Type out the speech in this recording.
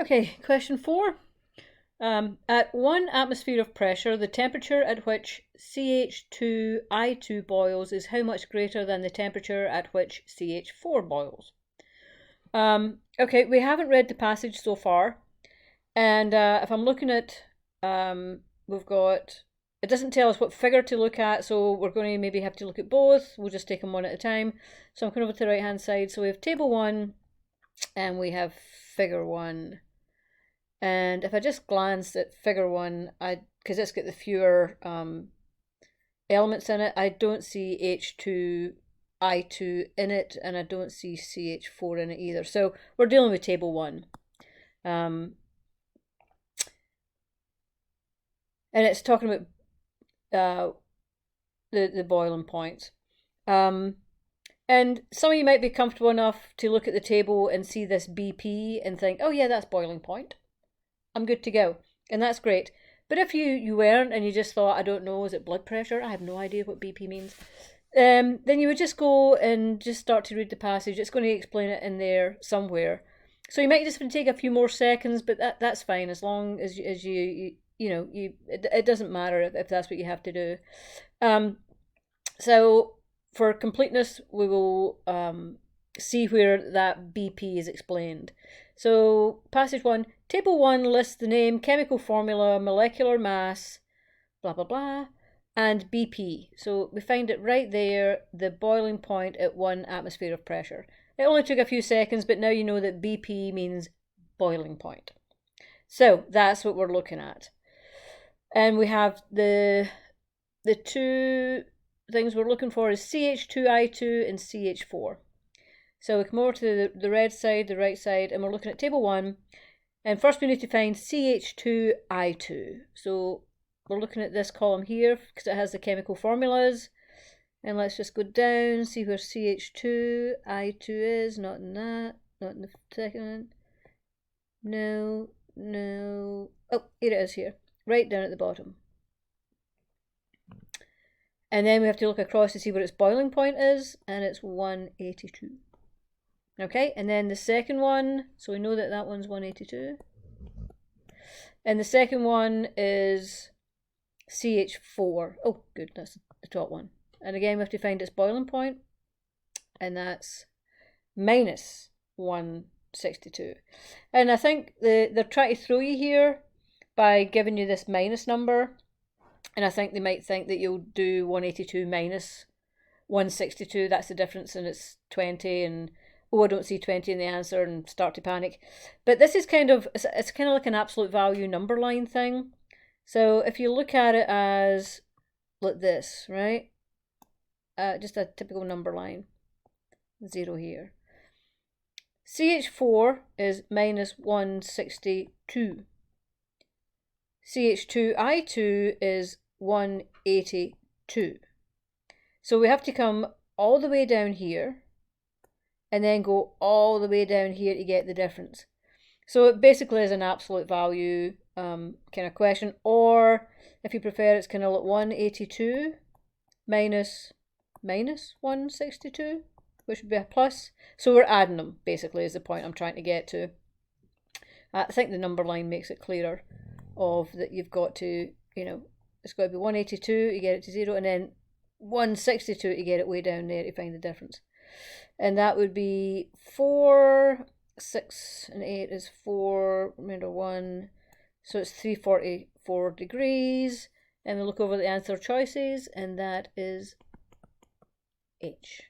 Okay, question 4. At 1 atmosphere of pressure, the temperature at which CH2I2 boils is how much greater than the temperature at which CH4 boils? Okay, we haven't read the passage so far, and if I'm looking at, we've got, it doesn't tell us what figure to look at, so we're going to maybe have to look at both. We'll just take them one at a time. So I'm coming over to the right hand side. So we have table 1 and we have figure 1. And if I just glance at figure 1, because it's got the fewer elements in it, I don't see H2I2 in it, and I don't see CH4 in it either. So we're dealing with table 1. And it's talking about the boiling point. And some of you might be comfortable enough to look at the table and see this BP and think, oh yeah, that's boiling point. I'm good to go. And that's great. But if you weren't and you just thought, I don't know, is it blood pressure? I have no idea what BP means. Then you would just go and just start to read the passage. It's going to explain it in there somewhere. So you might just take a few more seconds, but that's fine as long as it doesn't matter if that's what you have to do. So for completeness, we will see where that BP is explained. So passage 1, table 1 lists the name, chemical formula, molecular mass, blah blah blah, and BP. So we find it right there, the boiling point at 1 atmosphere of pressure. It only took a few seconds, but now you know that BP means boiling point. So that's what we're looking at. And we have the two things we're looking for is CH2I2 and CH4. So we come over to the red side, the right side, and we're looking at table 1. And first we need to find CH2I2. So we're looking at this column here because it has the chemical formulas. And let's just go down, see where CH2I2 is. Not in that, not in the second. No. Oh, here it is here. Right down at the bottom. And then we have to look across to see what its boiling point is, and it's 182. Okay, and then the second one, so we know that that one's 182. And the second one is CH4. Oh, good, that's the top one. And again, we have to find its boiling point, and that's minus 162. And I think they're trying to throw you here by giving you this minus number. And I think they might think that you'll do 182 minus 162. That's the difference, and it's 20. And oh, I don't see 20 in the answer, and start to panic. But this is it's kind of like an absolute value number line thing. So if you look at it as like this, right? Just a typical number line. 0 here. CH4 is minus 162. CH2I2 is 182. So we have to come all the way down here and then go all the way down here to get the difference. So it basically is an absolute value kind of question, or if you prefer, it's kind of like 182 minus 162, which would be a plus. So we're adding them, basically, is the point I'm trying to get to. I think the number line makes it clearer of that you've got to, it's got to be 182 to get it to 0, and then 162 to get it way down there to find the difference. And that would be 4, 6, and 8 is 4, remainder 1. So it's 344 degrees. And we look over the answer choices, and that is H.